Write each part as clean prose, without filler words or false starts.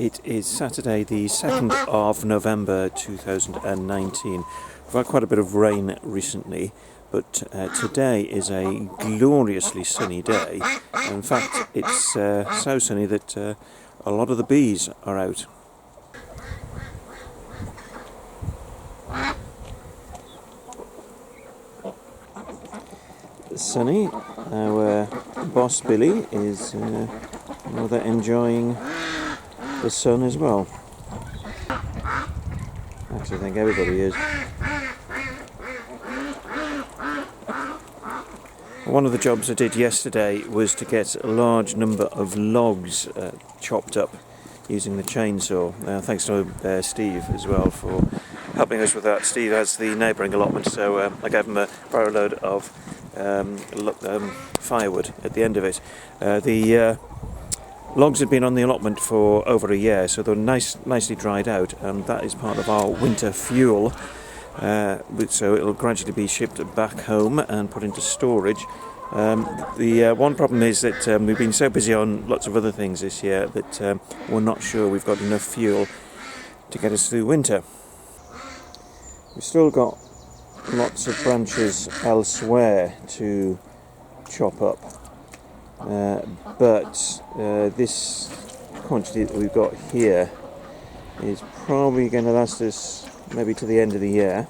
It is Saturday the 2nd of November 2019. We've had quite a bit of rain recently, but today is a gloriously sunny day. In fact, it's so sunny that a lot of the bees are out. Sunny. Our boss Billy is rather enjoying the sun as well. Actually, I think everybody is. One of the jobs I did yesterday was to get a large number of logs chopped up using the chainsaw. Thanks to Steve as well for helping us with that. Steve has the neighbouring allotment, so I gave him a barrow load of firewood at the end of it. The logs had been on the allotment for over a year, so they're nicely dried out, and that is part of our winter fuel. So it'll gradually be shipped back home and put into storage. The one problem is that we've been so busy on lots of other things this year that we're not sure we've got enough fuel to get us through winter. We've still got lots of branches elsewhere to chop up, but this quantity that we've got here is probably going to last us maybe to the end of the year,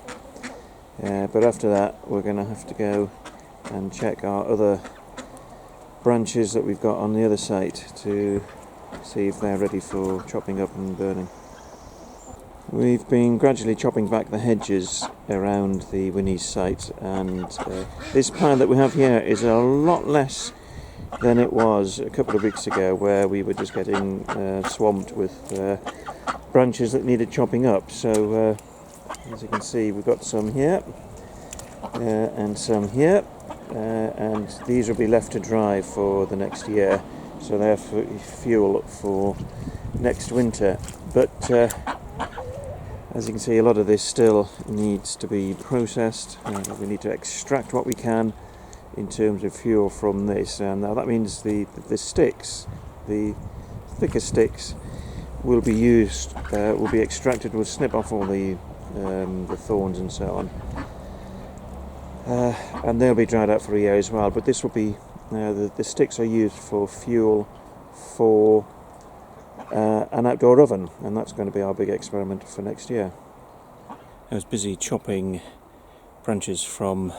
but after that we're going to have to go and check our other branches that we've got on the other site to see if they're ready for chopping up and burning. We've been gradually chopping back the hedges around the Winnie's site, and this pile that we have here is a lot less than it was a couple of weeks ago, where we were just getting swamped with branches that needed chopping up. So as you can see, we've got some here and some here, and these will be left to dry for the next year, so they're fuel for next winter. But as you can see, a lot of this still needs to be processed. We need to extract what we can in terms of fuel from this. Now that means the sticks, the thicker sticks, will be used, will be extracted. We'll snip off all the thorns and so on, and they'll be dried out for a year as well. But this will be the sticks are used for fuel for an outdoor oven, and that's going to be our big experiment for next year. I was busy chopping branches from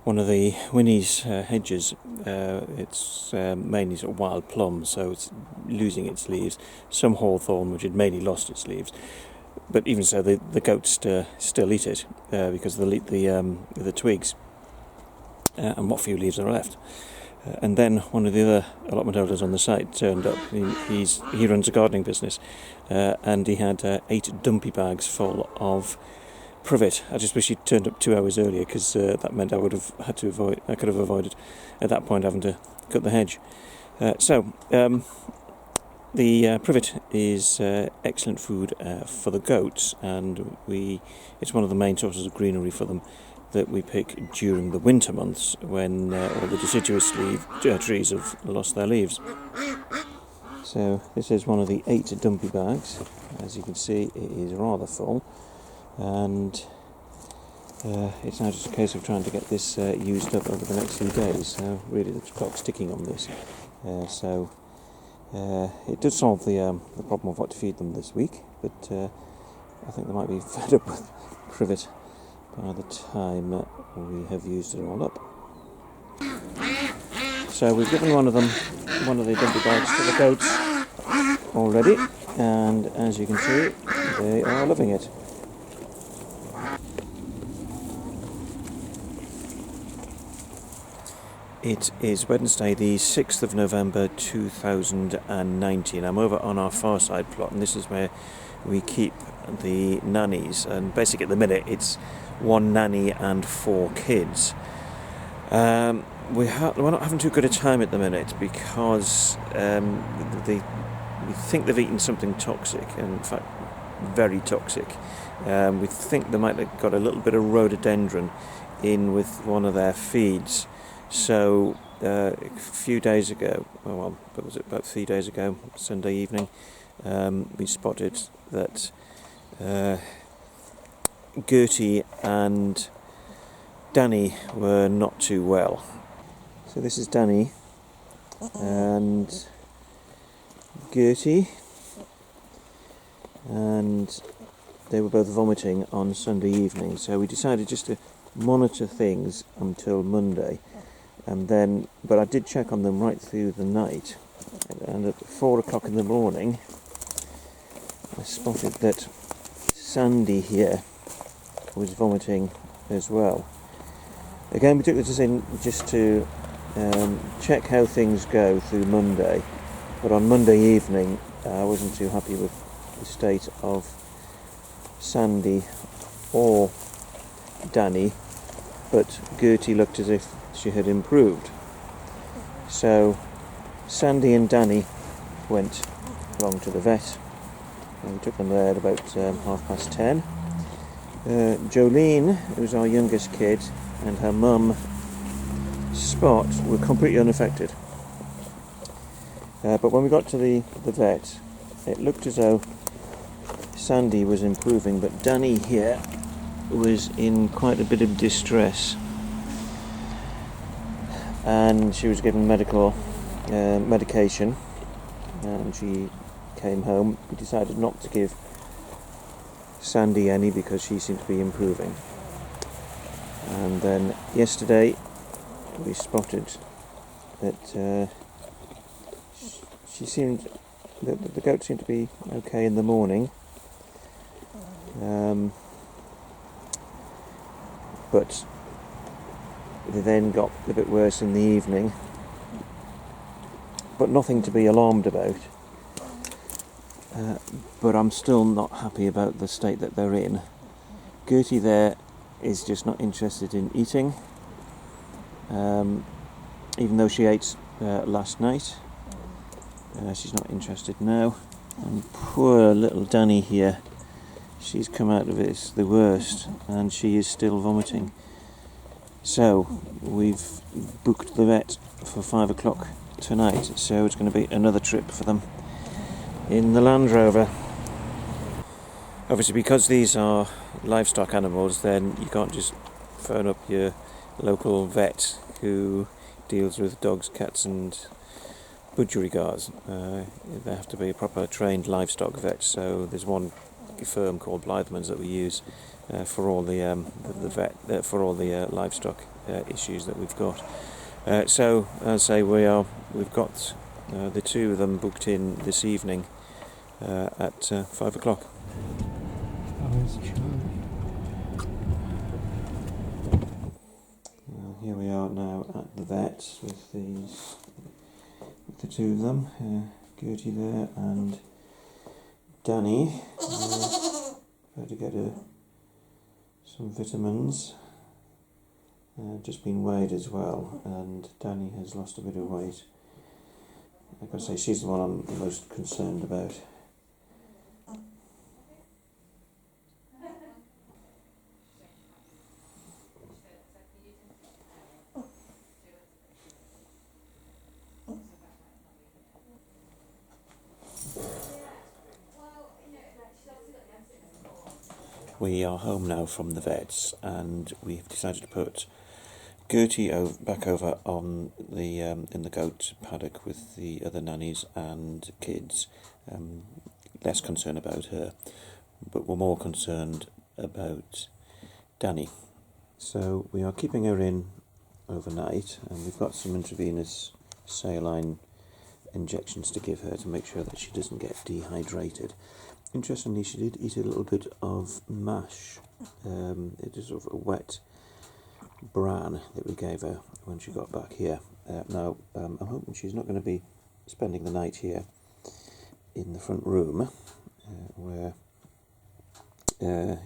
one of the Winnie's hedges. It's mainly sort of wild plum, so it's losing its leaves. Some hawthorn, which had mainly lost its leaves, but even so, the goats still eat it because they'll eat the twigs and what few leaves are left. And then one of the other allotment holders on the site turned up. He runs a gardening business, and he had 8 dumpy bags full of privet. I just wish he'd turned up 2 hours earlier, because that meant I could have avoided at that point having to cut the hedge. So the privet is excellent food for the goats, and it's one of the main sources of greenery for them that we pick during the winter months, when all the deciduous trees have lost their leaves. So this is one of the 8 dumpy bags. As you can see, it is rather full, and it's now just a case of trying to get this used up over the next few days. So really the clock's ticking on this. So it does solve the problem of what to feed them this week, but I think they might be fed up with privet by the time we have used it all up. So we've given one of the dumpy bags to the goats already, and as you can see, they are loving it. It is Wednesday the 6th of November 2019. I'm over on our far side plot, and this is where we keep the nannies, and basically at the minute it's 1 nanny and 4 kids. We're not having too good a time at the minute, because we think they've eaten something toxic, and in fact very toxic. We think they might have got a little bit of rhododendron in with one of their feeds. So a few days ago, was it about 3 days ago, Sunday evening, we spotted that Gertie and Danny were not too well. So this is Danny and Gertie, and they were both vomiting on Sunday evening, so we decided just to monitor things until Monday, and then, but I did check on them right through the night, and at 4 o'clock in the morning I spotted that Sandy here was vomiting as well. Again, we took this in just to check how things go through Monday, but on Monday evening I wasn't too happy with the state of Sandy or Danny, but Gertie looked as if she had improved. So Sandy and Danny went along to the vet, and we took them there at about 10:30. Jolene, who's our youngest kid, and her mum Spot were completely unaffected. But when we got to the vet, it looked as though Sandy was improving, but Danny here was in quite a bit of distress, and she was given medication, and she came home. We decided not to give Sandy any because she seemed to be improving. And then yesterday we spotted that the goat seemed to be okay in the morning, but they then got a bit worse in the evening, but nothing to be alarmed about. But I'm still not happy about the state that they're in. Gertie there is just not interested in eating, even though she ate last night. She's not interested now. And poor little Danny here, she's come out of it the worst, and she is still vomiting. So we've booked the vet for 5 o'clock tonight, so it's going to be another trip for them in the Land Rover. Obviously, because these are livestock animals, then you can't just phone up your local vet who deals with dogs, cats and budgerigars. They have to be a proper trained livestock vet, so there's one firm called Blythemans that we use for all the livestock issues that we've got. So as I say, we've got the two of them booked in this evening at 5 o'clock. Here we are now at the vet with the two of them, Gertie there and Danny. Had to get some vitamins. Just been weighed as well, and Danny has lost a bit of weight. I've got to say, she's the one I'm most concerned about. We are home now from the vets, and we've decided to put Gertie back over on the in the goat paddock with the other nannies and kids. Less concerned about her, but we're more concerned about Danny. So we are keeping her in overnight, and we've got some intravenous saline injections to give her to make sure that she doesn't get dehydrated. Interestingly, she did eat a little bit of mash. It is sort of a wet bran that we gave her when she got back here. Now, I'm hoping she's not going to be spending the night here in the front room where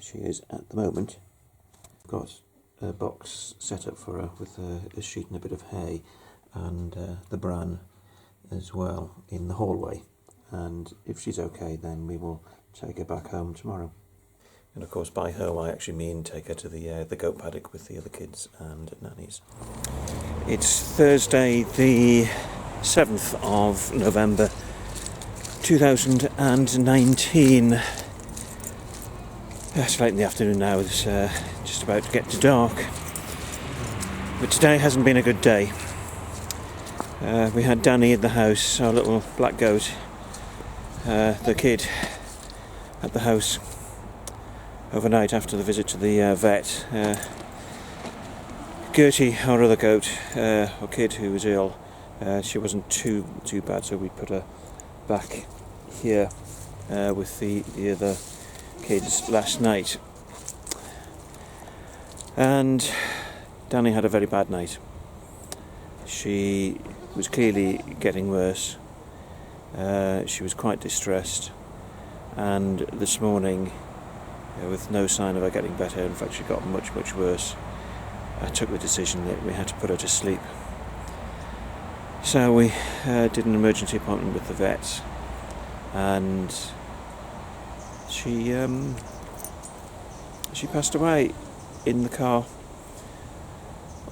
she is at the moment. Got a box set up for her with a sheet and a bit of hay and the bran as well in the hallway. And if she's okay, then we will take her back home tomorrow. And of course, by home I actually mean take her to the goat paddock with the other kids and nannies. It's Thursday the 7th of November 2019. It's late in the afternoon now, it's just about to get to dark. But today hasn't been a good day. We had Danny in the house, our little black goat, the kid, at the house overnight after the visit to the vet. Gertie, our other goat, or kid who was ill, she wasn't too bad, so we put her back here with the other kids last night. And Danny had a very bad night. She was clearly getting worse. She was quite distressed, and this morning, with no sign of her getting better, in fact she got much worse, I took the decision that we had to put her to sleep. So we did an emergency appointment with the vet, and she passed away in the car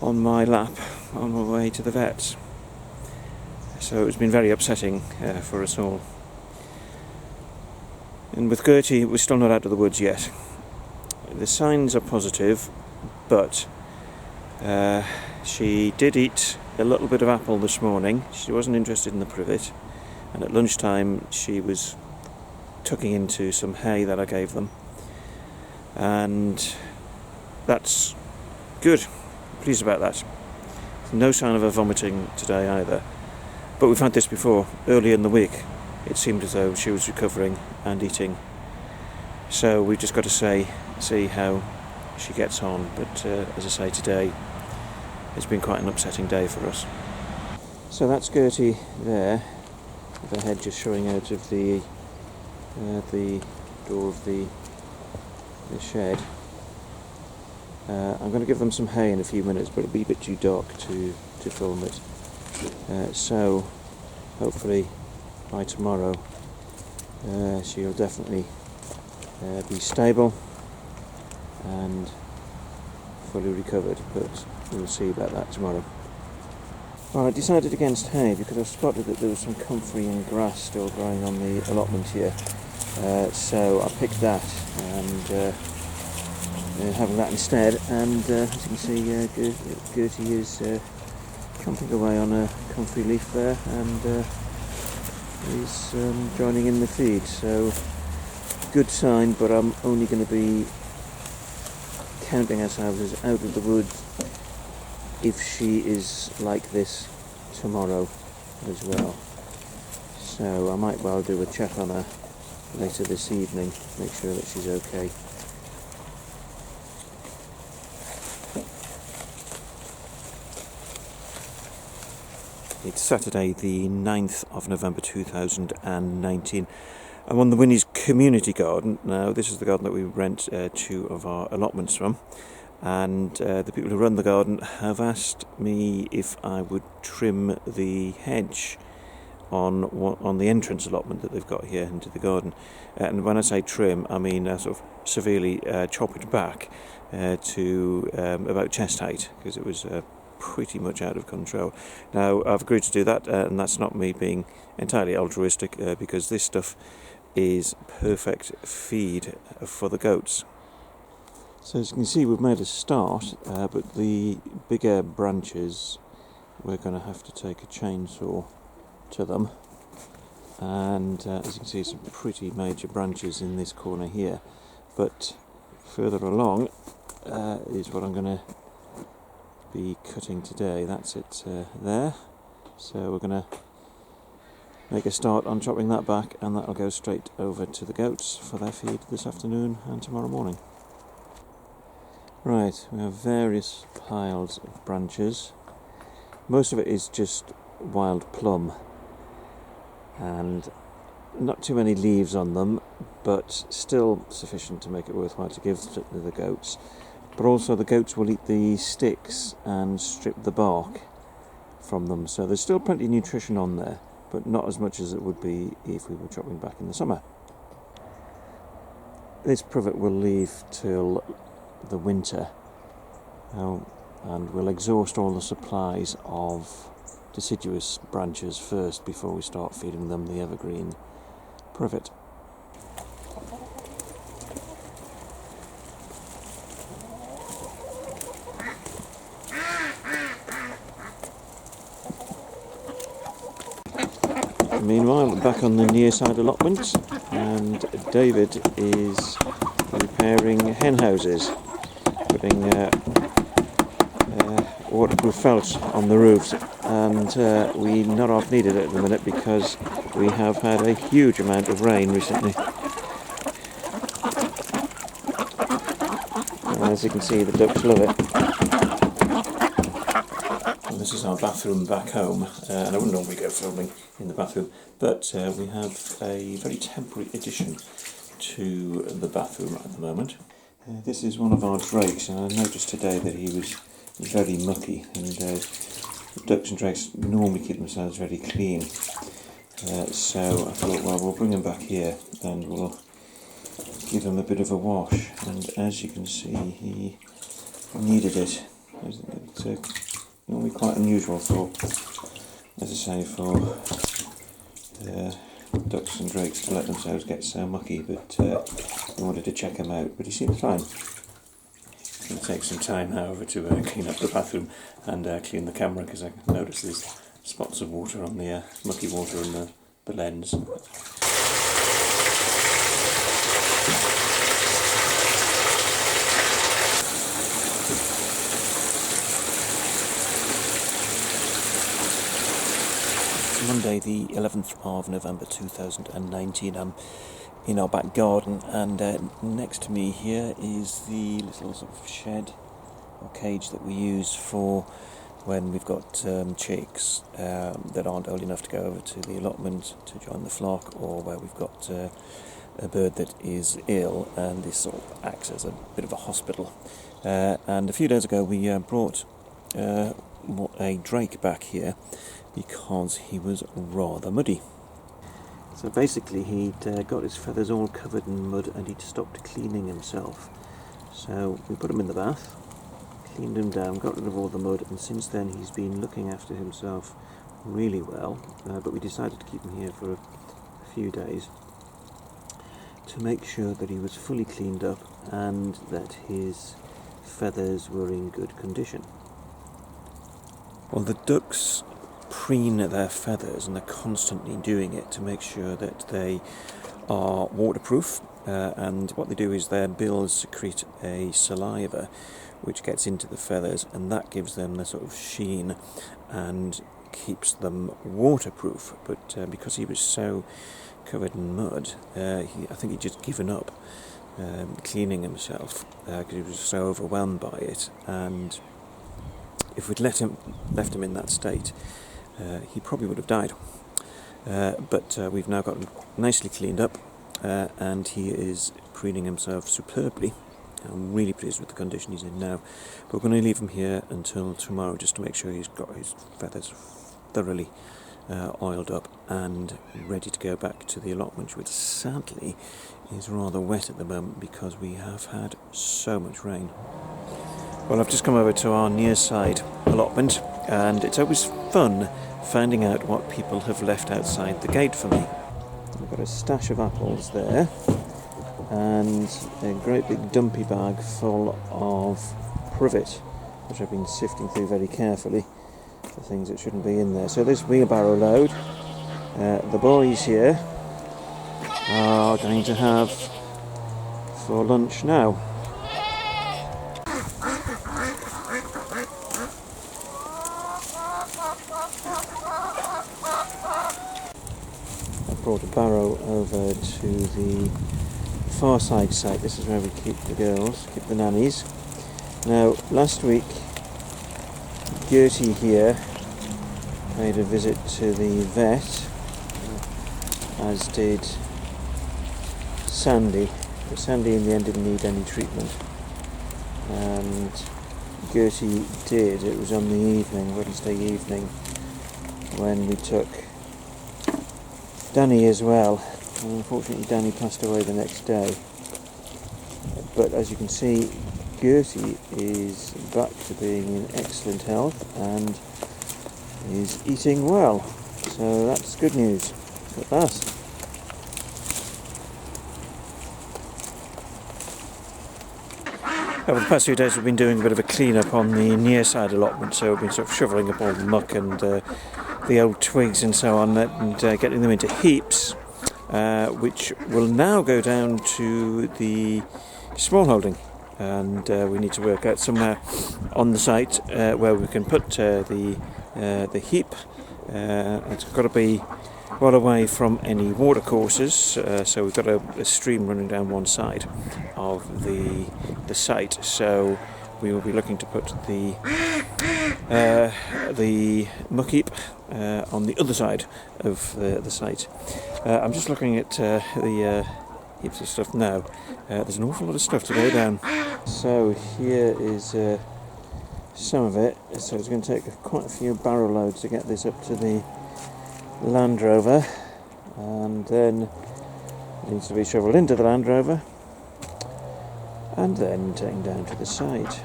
on my lap on my way to the vet. So it's been very upsetting for us all. And with Gertie, we're still not out of the woods yet. The signs are positive, but she did eat a little bit of apple this morning. She wasn't interested in the privet, and at lunchtime she was tucking into some hay that I gave them, and that's good. Pleased about that. No sign of her vomiting today either, but we've had this before. Early in the week it seemed as though she was recovering and eating, so we've just got to see how she gets on. But as I say, today it's been quite an upsetting day for us. So that's Gertie there, with her head just showing out of the door of the shed. I'm going to give them some hay in a few minutes, but it'll be a bit too dark to film it. So hopefully by tomorrow she'll definitely be stable and fully recovered, but we'll see about that tomorrow. Well, I decided against hay because I spotted that there was some comfrey and grass still growing on the allotment here, so I picked that and having that instead, and as you can see, Gertie is chomping away on a comfrey leaf there, and is joining in the feed, so good sign. But I'm only going to be counting ourselves as out of the woods if she is like this tomorrow as well. So I might well do a check on her later this evening, make sure that she's okay. It's Saturday the 9th of November 2019. I'm on the Winnie's community garden. Now this is the garden that we rent 2 of our allotments from, and the people who run the garden have asked me if I would trim the hedge on the entrance allotment that they've got here into the garden. And when I say trim, I mean sort of severely chop it back to about chest height, because it was pretty much out of control. Now I've agreed to do that, and that's not me being entirely altruistic, because this stuff is perfect feed for the goats. So as you can see, we've made a start, but the bigger branches we're going to have to take a chainsaw to them, and as you can see, some pretty major branches in this corner here, but further along is what I'm going to be cutting today. That's it there. So we're going to make a start on chopping that back, and that'll go straight over to the goats for their feed this afternoon and tomorrow morning. Right, we have various piles of branches. Most of it is just wild plum, and not too many leaves on them, but still sufficient to make it worthwhile to give to the goats. But also the goats will eat the sticks and strip the bark from them, so there's still plenty of nutrition on there, but not as much as it would be if we were chopping back in the summer. This privet will leave till the winter, and we'll exhaust all the supplies of deciduous branches first before we start feeding them the evergreen privet. Meanwhile, back on the near side allotment, and David is repairing hen houses, putting waterproof felt on the roofs, and we not half needed it at the minute because we have had a huge amount of rain recently. As you can see, the ducks love it. This is our bathroom back home, and I wouldn't normally go filming in the bathroom, but we have a very temporary addition to the bathroom at the moment. This is one of our drakes, and I noticed today that he was very mucky, and ducks and drakes normally keep themselves very clean. So I thought, well, we'll bring him back here and we'll give him a bit of a wash, and as you can see, he needed it. It's normally quite unusual for, as I say, for ducks and drakes to let themselves get so mucky, but we wanted to check him out, but he seems fine. It's going to take some time, however, to clean up the bathroom and clean the camera, because I noticed there's spots of water on the mucky water in the lens. Monday the 11th of November 2019. I'm in our back garden, and next to me here is the little sort of shed or cage that we use for when we've got chicks that aren't old enough to go over to the allotment to join the flock, or where we've got a bird that is ill, and this sort of acts as a bit of a hospital. And a few days ago we brought a drake back here because he was rather muddy. So basically he'd got his feathers all covered in mud and he'd stopped cleaning himself. So we put him in the bath, cleaned him down, got rid of all the mud, and since then he's been looking after himself really well, but we decided to keep him here for a few days to make sure that he was fully cleaned up and that his feathers were in good condition. Well, the ducks preen their feathers, and they're constantly doing it to make sure that they are waterproof, and what they do is their bills secrete a saliva which gets into the feathers, and that gives them the sort of sheen and keeps them waterproof. But because he was so covered in mud, I think he'd just given up cleaning himself because he was so overwhelmed by it, and if we'd left him in that state, he probably would have died. But we've now got him nicely cleaned up, and he is preening himself superbly. I'm really pleased with the condition he's in now. But we're going to leave him here until tomorrow just to make sure he's got his feathers thoroughly oiled up and ready to go back to the allotment, which sadly is rather wet at the moment because we have had so much rain. Well, I've just come over to our near side allotment, and it's always fun finding out what people have left outside the gate for me. I've got a stash of apples there, and a great big dumpy bag full of privet, which I've been sifting through very carefully for things that shouldn't be in there. So this wheelbarrow load, the boys here are going to have for lunch now. Brought a barrow over to the far side site. This is where we keep the girls, keep the nannies. Now, last week Gertie here paid a visit to the vet, as did Sandy, but Sandy in the end didn't need any treatment, and Gertie did. It was on the evening, Wednesday evening, when we took Danny as well. Unfortunately, Danny passed away the next day. But as you can see, Gertie is back to being in excellent health and is eating well. So that's good news at last. Over the past few days we've been doing a bit of a clean-up on the near side allotment, so we've been sort of shovelling up all the muck and the old twigs and so on, and getting them into heaps, which will now go down to the small holding, and we need to work out somewhere on the site where we can put the heap. It's got to be well away from any water courses, so we've got a stream running down one side of the site, so we will be looking to put the muck heap on the other side of the site. I'm just looking at the heaps of stuff now. There's an awful lot of stuff to go down. So here is some of it. So it's going to take quite a few barrow loads to get this up to the Land Rover, and then it needs to be shovelled into the Land Rover and then taken down to the site.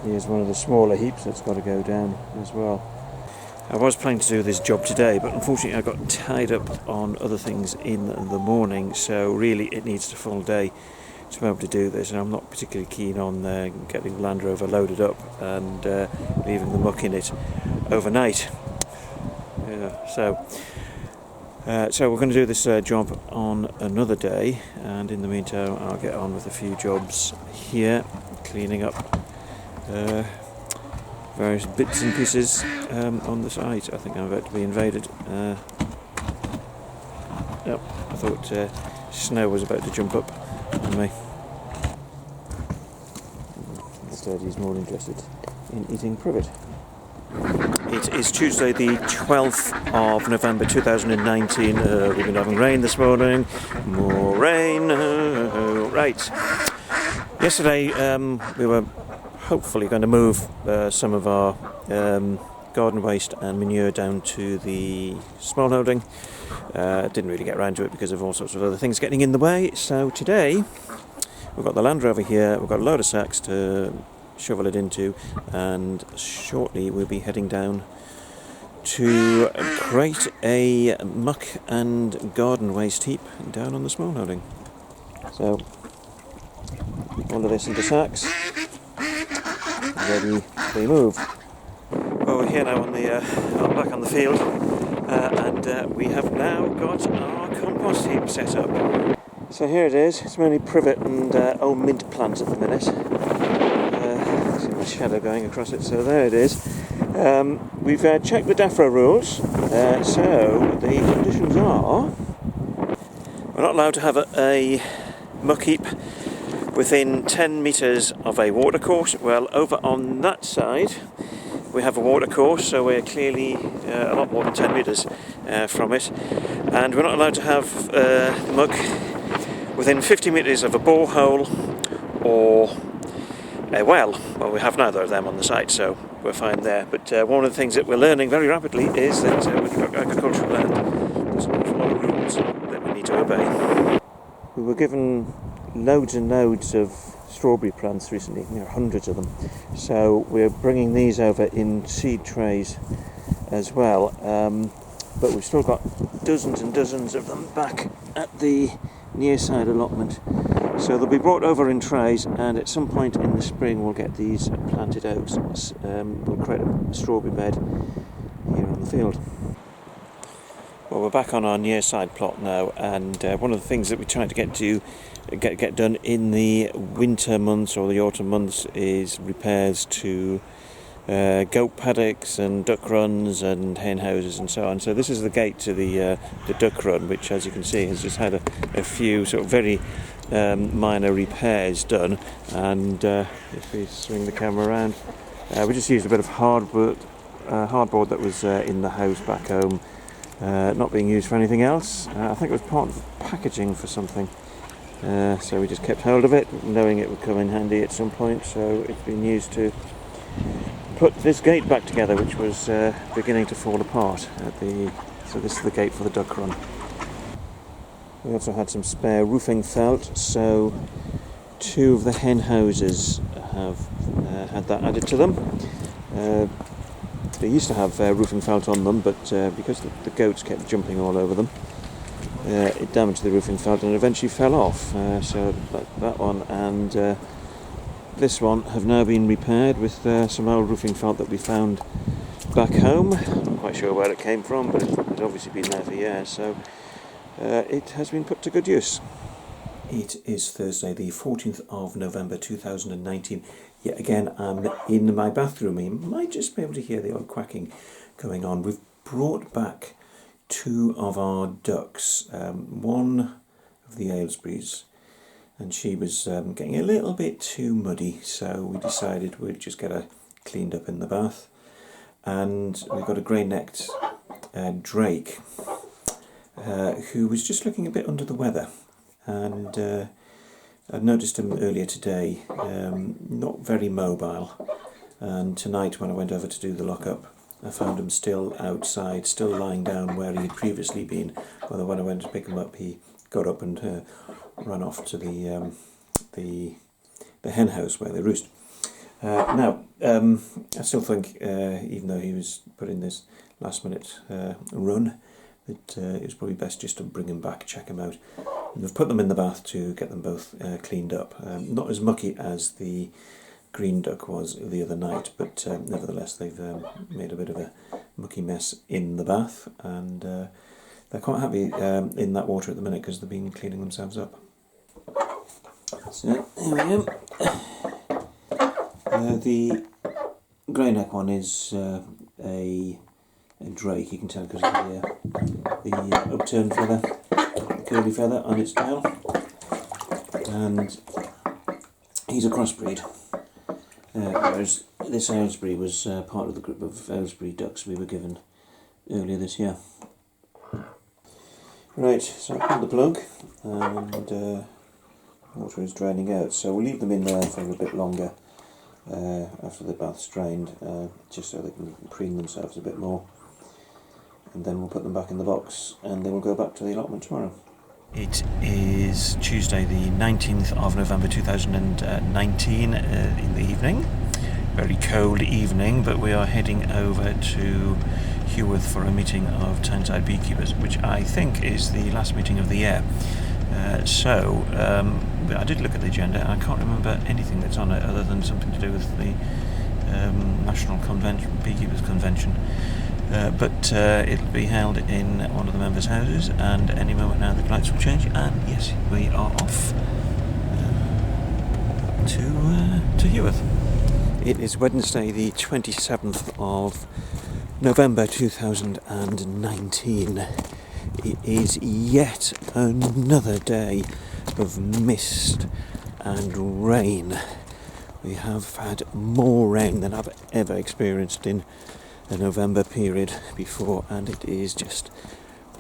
Here's one of the smaller heaps that's got to go down as well. I was planning to do this job today, but unfortunately I got tied up on other things in the morning, so really it needs a full day to be able to do this, and I'm not particularly keen on getting the Land Rover loaded up and leaving the muck in it overnight. So we're going to do this job on another day, and in the meantime I'll get on with a few jobs here, cleaning up various bits and pieces on the site. I think I'm about to be invaded. Yep, I thought snow was about to jump up on me. Instead he's more interested in eating privet. It is Tuesday the 12th of November 2019. We've been having rain this morning. More rain. Right. Yesterday we were hopefully going to move some of our garden waste and manure down to the small holding. Didn't really get around to it because of all sorts of other things getting in the way. So today we've got the Land Rover here. We've got a load of sacks to shovel it into, and shortly we'll be heading down to create a muck and garden waste heap down on the small holding. So all of this into sacks, ready to be moved. Well, we're here now on back on the field, and we have now got our compost heap set up. So here it is. It's mainly privet and old mint plants at the minute. See my shadow going across it. So there it is. We've checked the DEFRA rules. So the conditions are: we're not allowed to have a muck heap within 10 metres of a watercourse. Well, over on that side we have a watercourse, so we're clearly a lot more than 10 metres from it. And we're not allowed to have the muck within 50 metres of a borehole or a well. Well, we have neither of them on the site, so we're fine there. But one of the things that we're learning very rapidly is that with agricultural land, there's an awful lot of rules that we need to obey. We were given loads and loads of strawberry plants recently, hundreds of them. So we're bringing these over in seed trays as well. But we've still got dozens and dozens of them back at the near side allotment. So they'll be brought over in trays, and at some point in the spring we'll get these planted out. We'll create a strawberry bed here on the field. Well, we're back on our near side plot now, and one of the things that we're trying to get done in the winter months or the autumn months is repairs to goat paddocks and duck runs and hen houses and so on. So this is the gate to the duck run, which, as you can see, has just had a few sort of very minor repairs done. And if we swing the camera around, we just used a bit of hardboard that was in the house back home, not being used for anything else. I think it was part of packaging for something. So we just kept hold of it, knowing it would come in handy at some point. So it's been used to put this gate back together, which was beginning to fall apart. So this is the gate for the duck run. We also had some spare roofing felt, so 2 of the hen houses have had that added to them. They used to have roofing felt on them, but because the goats kept jumping all over them, it damaged the roofing felt and eventually fell off. So that one and this one have now been repaired with some old roofing felt that we found back home. I'm not quite sure where it came from, but it's obviously been there for years, so it has been put to good use. It is Thursday, the 14th of November 2019. Yet again, I'm in my bathroom. You might just be able to hear the odd quacking going on. We've brought back 2 of our ducks, one of the Aylesbury's, and she was getting a little bit too muddy, so we decided we'd just get her cleaned up in the bath. And we've got a grey-necked drake who was just looking a bit under the weather, and I noticed him earlier today, not very mobile, and tonight when I went over to do the lock-up I found him still outside, still lying down where he had previously been, although when I went to pick him up he got up and ran off to the hen house where they roost. Now, I still think, even though he was put in this last minute run, that it was probably best just to bring him back, check him out. And we've put them in the bath to get them both cleaned up. Not as mucky as the green duck was the other night, but nevertheless they've made a bit of a mucky mess in the bath, and they're quite happy in that water at the minute because they've been cleaning themselves up. So here we go. The grey neck one is a drake. You can tell because of the upturned feather, the curly feather on its tail, and he's a crossbreed. Whereas this Aylesbury was part of the group of Aylesbury ducks we were given earlier this year. Right, so I pulled the plug and water is draining out, so we'll leave them in there for a bit longer after the bath's drained, just so they can preen themselves a bit more, and then we'll put them back in the box and then we'll go back to the allotment tomorrow. It is Tuesday the 19th of November 2019 in the evening. Very cold evening, but we are heading over to Heworth for a meeting of Tyneside beekeepers, which I think is the last meeting of the year. So I did look at the agenda. I can't remember anything that's on it other than something to do with the National Beekeepers Convention. But it'll be held in one of the members' houses, and any moment now the lights will change, and yes, we are off to Heworth. It is Wednesday the 27th of November 2019. It is yet another day of mist and rain. We have had more rain than I've ever experienced in a November period before, and it is just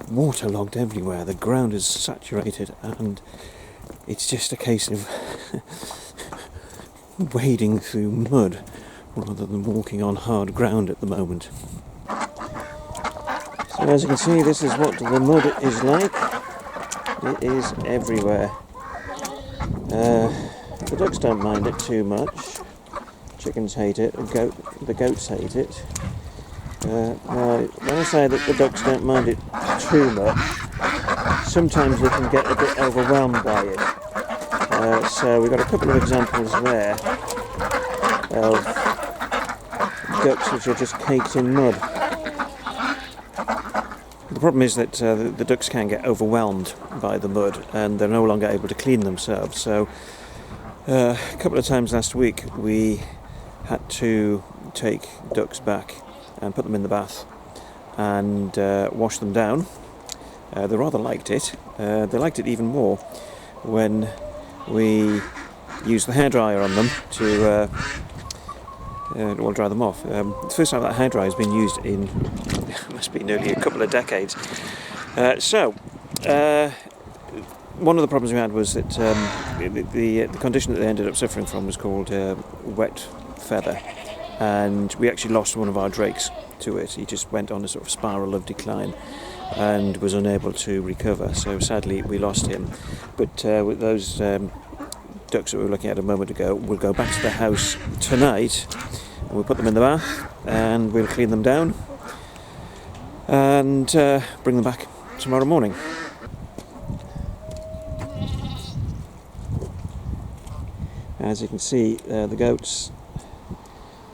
waterlogged everywhere. The ground is saturated, and it's just a case of wading through mud rather than walking on hard ground at the moment. So as you can see, this is what the mud is like. It is everywhere. The ducks don't mind it too much. Chickens hate it, the goats hate it. Now, when I say that the ducks don't mind it too much, sometimes they can get a bit overwhelmed by it. So we've got a couple of examples there of ducks which are just caked in mud. The problem is that the ducks can get overwhelmed by the mud and they're no longer able to clean themselves. So a couple of times last week we had to take ducks back and put them in the bath and wash them down. They rather liked it. They liked it even more when we used the hairdryer on them to dry them off. The first time that hairdryer has been used in must be nearly a couple of decades. One of the problems we had was that the condition that they ended up suffering from was called wet feather, and we actually lost one of our drakes to it. He just went on a sort of spiral of decline and was unable to recover, so sadly we lost him. But with those ducks that we were looking at a moment ago, we'll go back to the house tonight and we'll put them in the bath and we'll clean them down and bring them back tomorrow morning. As you can see, the goats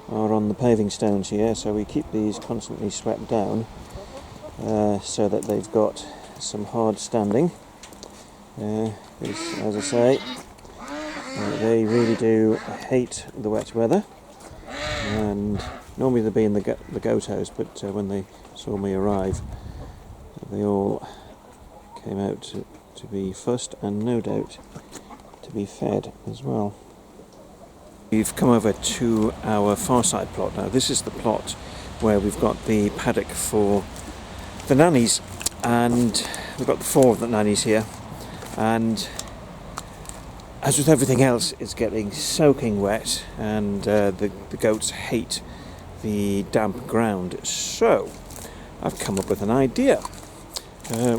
are on the paving stones here, so we keep these constantly swept down so that they've got some hard standing. As I say, they really do hate the wet weather, and normally they'd be in the goat house, but when they saw me arrive, they all came out to be fussed, and no doubt to be fed as well. We've come over to our far side plot now. This is the plot where we've got the paddock for the nannies, and we've got the 4 of the nannies here, and as with everything else, it's getting soaking wet, and the goats hate the damp ground. So I've come up with an idea.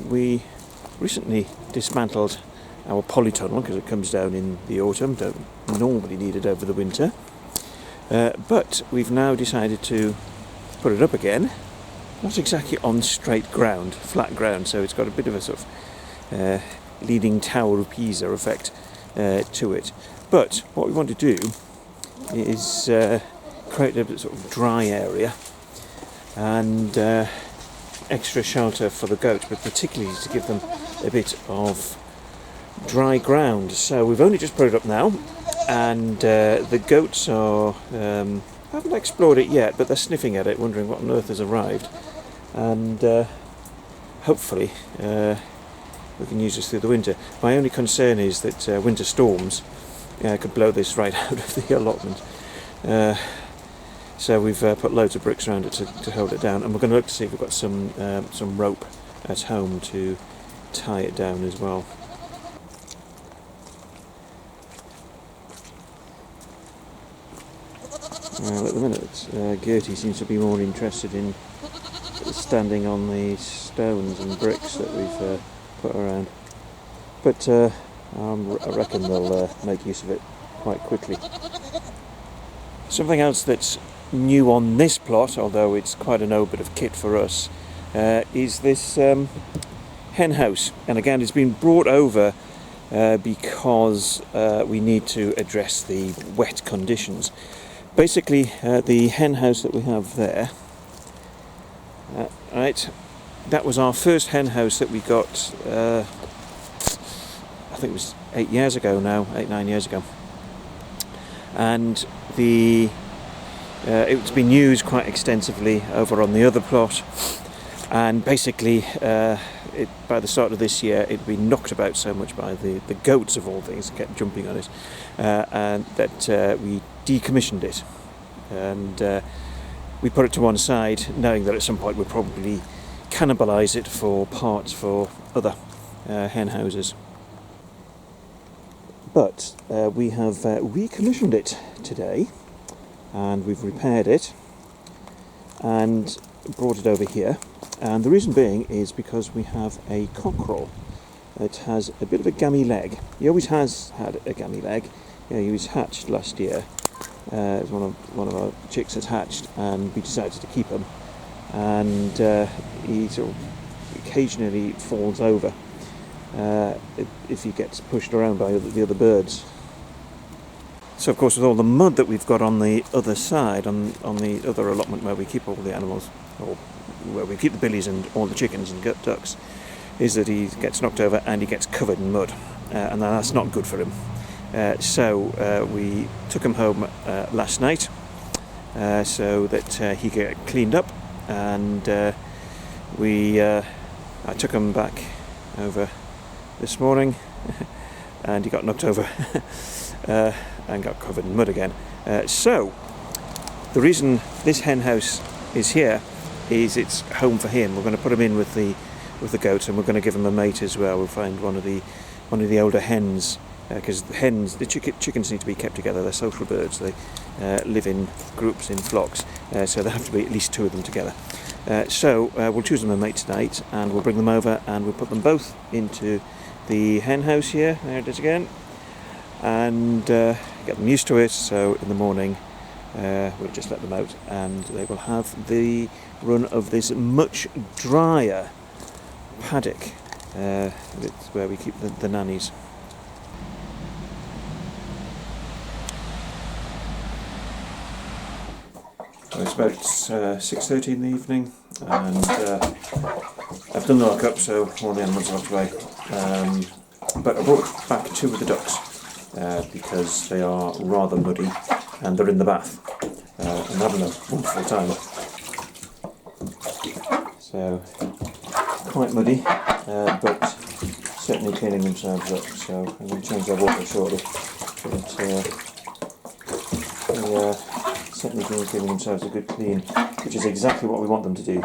We recently dismantled our polytunnel because it comes down in the autumn, don't normally need it over the winter, but we've now decided to put it up again, not exactly on straight ground, flat ground, so it's got a bit of a sort of leaning Tower of Pisa effect to it. But what we want to do is create a sort of dry area and extra shelter for the goats, but particularly to give them a bit of dry ground. So we've only just put it up now, and the goats are haven't explored it yet, but they're sniffing at it, wondering what on earth has arrived, and hopefully we can use this through the winter. My only concern is that winter storms could blow this right out of the allotment, so we've put loads of bricks around it to hold it down, and we're going to look to see if we've got some rope at home to tie it down as well. Well, at the minute, Gertie seems to be more interested in standing on the stones and bricks that we've put around, but I reckon they'll make use of it quite quickly. Something else that's new on this plot, although it's quite an old bit of kit for us, is this hen house, and again it's been brought over because we need to address the wet conditions. Basically, the hen house that we have there, right, that was our first hen house that we got, I think it was 8 years ago now, 8-9 years ago, and it's been used quite extensively over on the other plot, and basically by the start of this year it'd been knocked about so much by the goats of all things, kept jumping on it, and that we decommissioned it, and we put it to one side, knowing that at some point we'll probably cannibalise it for parts for other hen houses. But we have recommissioned it today, and we've repaired it and brought it over here, and the reason being is because we have a cockerel. It has a bit of a gammy leg. He always has had a gammy leg. Yeah, he was hatched last year. It was one of our chicks had hatched, and we decided to keep him, and he sort of occasionally falls over if he gets pushed around by the other birds. So of course, with all the mud that we've got on the other side, on the other allotment where we keep all the animals, or where we keep the billies and all the chickens and ducks, is that he gets knocked over and he gets covered in mud, and that's not good for him. So we took him home last night so that he could get cleaned up, and I took him back over this morning and he got knocked over and got covered in mud again. So the reason this hen house is here is it's home for him. We're going to put him in with the goats, and we're going to give him a mate as well. We'll find one of the older hens, because the chickens need to be kept together. They're social birds. They live in groups, in flocks, so there have to be at least 2 of them together. So we'll choose them a mate tonight, and we'll bring them over and we'll put them both into the hen house here. There it is again, and get them used to it. So in the morning we'll just let them out, and they will have the run of this much drier paddock. It's where we keep the nannies. So it's about 6:30 in the evening, and I've done the lock-up, so all the animals are locked away. But I brought back 2 of the ducks because they are rather muddy and they're in the bath and having a wonderful time. So quite muddy, but certainly cleaning themselves up. So I'm going to change their water shortly. But they certainly been giving themselves a good clean, which is exactly what we want them to do.